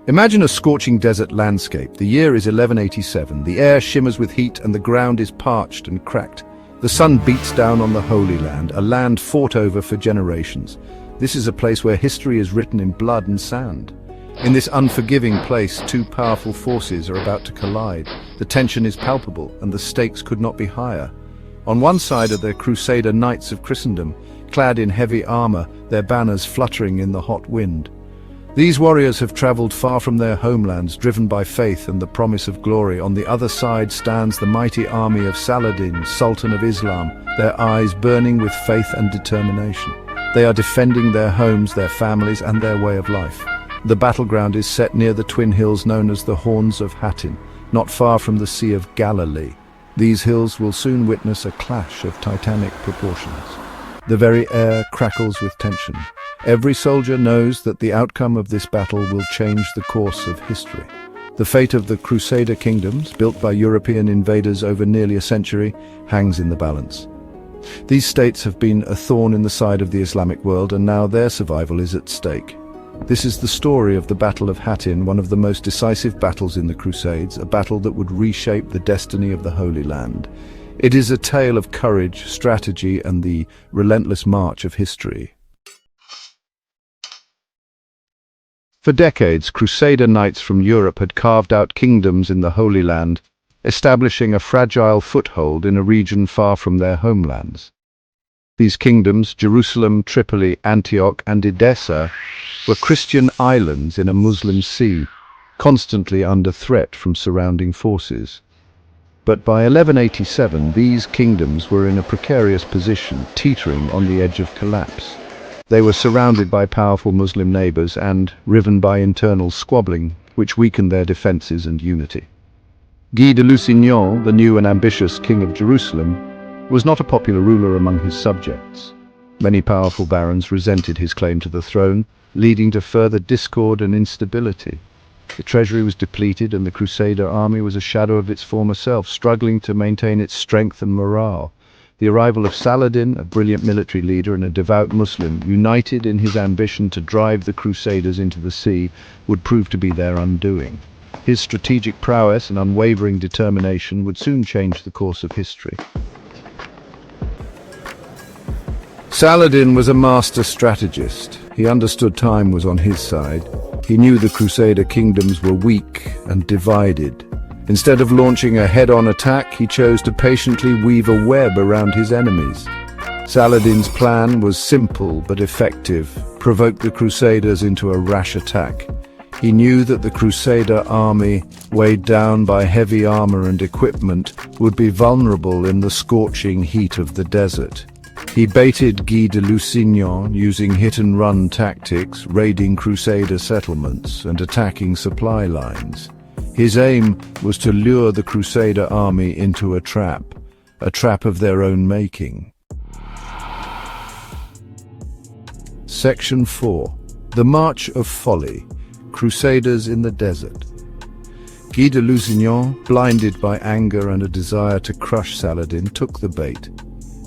Imagine a scorching desert landscape. The year is 1187. The air shimmers with heat and the ground is parched and cracked. The sun beats down on the Holy Land, a land fought over for generations. This is a place where history is written in blood and sand. In this unforgiving place, two powerful forces are about to collide. The tension is palpable, and the stakes could not be higher. On one side are the Crusader knights of Christendom, clad in heavy armor, their banners fluttering in the hot wind. These warriors have traveled far from their homelands, driven by faith and the promise of glory. On the other side stands the mighty army of Saladin, Sultan of Islam, their eyes burning with faith and determination. They are defending their homes, their families, and their way of life. The battleground is set near the twin hills known as the Horns of Hattin, not far from the Sea of Galilee. These hills will soon witness a clash of titanic proportions. The very air crackles with tension. Every soldier knows that the outcome of this battle will change the course of history. The fate of the Crusader kingdoms, built by European invaders over nearly a century, hangs in the balance. These states have been a thorn in the side of the Islamic world, and now their survival is at stake. This is the story of the Battle of Hattin, one of the most decisive battles in the Crusades, a battle that would reshape the destiny of the Holy Land. It is a tale of courage, strategy, and the relentless march of history. For decades, Crusader knights from Europe had carved out kingdoms in the Holy Land, establishing a fragile foothold in a region far from their homelands. These kingdoms, Jerusalem, Tripoli, Antioch, and Edessa, were Christian islands in a Muslim sea, constantly under threat from surrounding forces. But by 1187, these kingdoms were in a precarious position, teetering on the edge of collapse. They were surrounded by powerful Muslim neighbors and riven by internal squabbling, which weakened their defenses and unity. Guy de Lusignan, the new and ambitious king of Jerusalem, was not a popular ruler among his subjects. Many powerful barons resented his claim to the throne, leading to further discord and instability. The treasury was depleted, and the Crusader army was a shadow of its former self, struggling to maintain its strength and morale. The arrival of Saladin, a brilliant military leader and a devout Muslim, united in his ambition to drive the Crusaders into the sea, would prove to be their undoing. His strategic prowess and unwavering determination would soon change the course of history. Saladin was a master strategist. He understood time was on his side. He knew the Crusader kingdoms were weak and divided. Instead of launching a head-on attack, he chose to patiently weave a web around his enemies. Saladin's plan was simple but effective: provoke the Crusaders into a rash attack. He knew that the Crusader army, weighed down by heavy armor and equipment, would be vulnerable in the scorching heat of the desert. He baited Guy de Lusignan, using hit-and-run tactics, raiding Crusader settlements and attacking supply lines. His aim was to lure the Crusader army into a trap of their own making. Section 4. The March of Folly. Crusaders in the Desert. Guy de Lusignan, blinded by anger and a desire to crush Saladin, took the bait.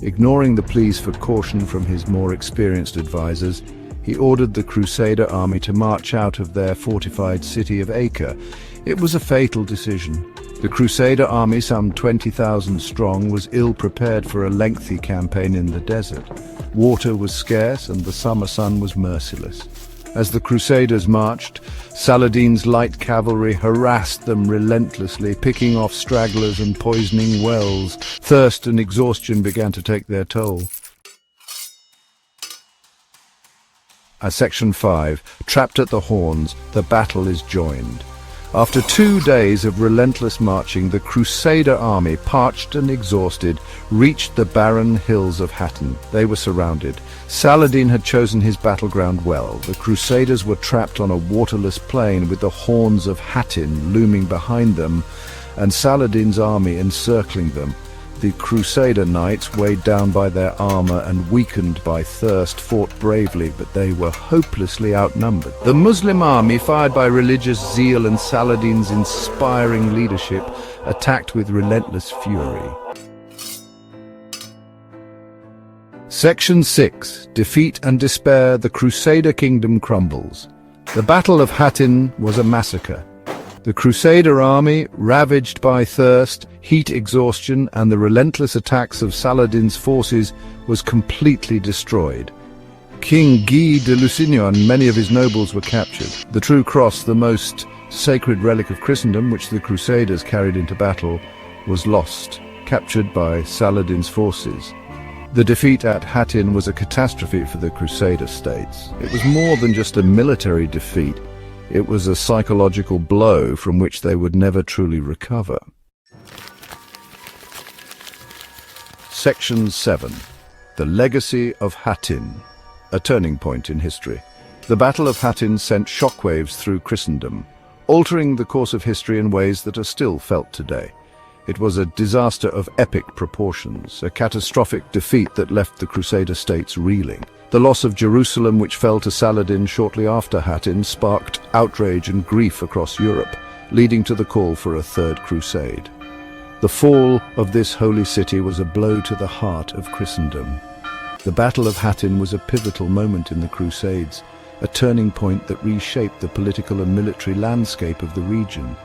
Ignoring the pleas for caution from his more experienced advisors, he ordered the Crusader army to march out of their fortified city of Acre. It was a fatal decision. The Crusader army, some 20,000 strong, was ill-prepared for a lengthy campaign in the desert. Water was scarce and the summer sun was merciless. As the Crusaders marched, Saladin's light cavalry harassed them relentlessly, picking off stragglers and poisoning wells. Thirst and exhaustion began to take their toll. Section 5. Trapped at the Horns, the battle is joined. After 2 days of relentless marching, the Crusader army, parched and exhausted, reached the barren hills of Hattin. They were surrounded. Saladin had chosen his battleground well. The Crusaders were trapped on a waterless plain with the Horns of Hattin looming behind them and Saladin's army encircling them. The Crusader knights, weighed down by their armor and weakened by thirst, fought bravely, but they were hopelessly outnumbered. The Muslim army, fired by religious zeal and Saladin's inspiring leadership, attacked with relentless fury. Section 6. Defeat and despair, the Crusader kingdom crumbles. The Battle of Hattin was a massacre. The Crusader army, ravaged by thirst, heat exhaustion, and the relentless attacks of Saladin's forces, was completely destroyed. King Guy de Lusignan and many of his nobles were captured. The true cross, the most sacred relic of Christendom, which the Crusaders carried into battle, was lost, captured by Saladin's forces. The defeat at Hattin was a catastrophe for the Crusader states. It was more than just a military defeat. It was a psychological blow from which they would never truly recover. Section 7. The Legacy of Hattin, a turning point in history. The Battle of Hattin sent shockwaves through Christendom, altering the course of history in ways that are still felt today. It was a disaster of epic proportions, a catastrophic defeat that left the Crusader states reeling. The loss of Jerusalem, which fell to Saladin shortly after Hattin, sparked outrage and grief across Europe, leading to the call for a third crusade. The fall of this holy city was a blow to the heart of Christendom. The Battle of Hattin was a pivotal moment in the Crusades, a turning point that reshaped the political and military landscape of the region.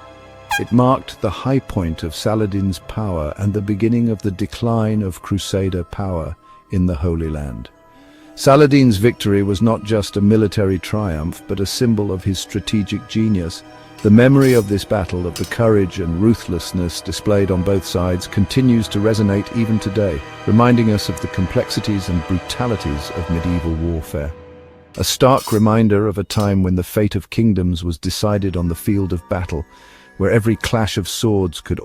It marked the high point of Saladin's power and the beginning of the decline of Crusader power in the Holy Land. Saladin's victory was not just a military triumph, but a symbol of his strategic genius. The memory of this battle, of the courage and ruthlessness displayed on both sides, continues to resonate even today, reminding us of the complexities and brutalities of medieval warfare. A stark reminder of a time when the fate of kingdoms was decided on the field of battle, where every clash of swords could